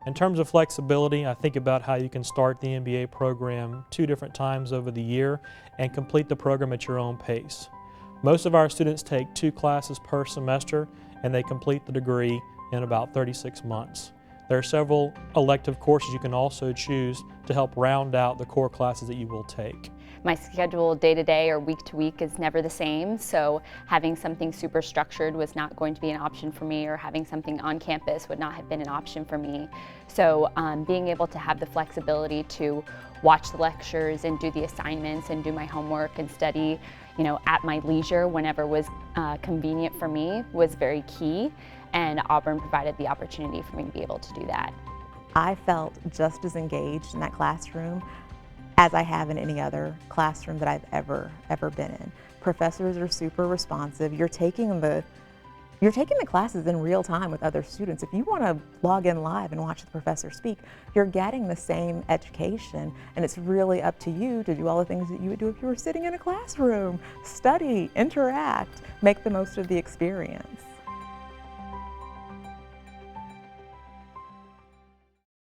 In terms of flexibility, I think about how you can start the MBA program 2 different times over the year and complete the program at your own pace. Most of our students take 2 classes per semester and they complete the degree in about 36 months. There are several elective courses you can also choose to help round out the core classes that you will take. My schedule day to day or week to week is never the same, so having something super structured was not going to be an option for me, or having something on campus would not have been an option for me. So being able to have the flexibility to watch the lectures and do the assignments and do my homework and study, at my leisure whenever was convenient for me was very key, and Auburn provided the opportunity for me to be able to do that. I felt just as engaged in that classroom as I have in any other classroom that I've ever been in. Professors are super responsive. You're taking the classes in real time with other students. If you want to log in live and watch the professor speak, you're getting the same education, and it's really up to you to do all the things that you would do if you were sitting in a classroom. Study, interact, make the most of the experience.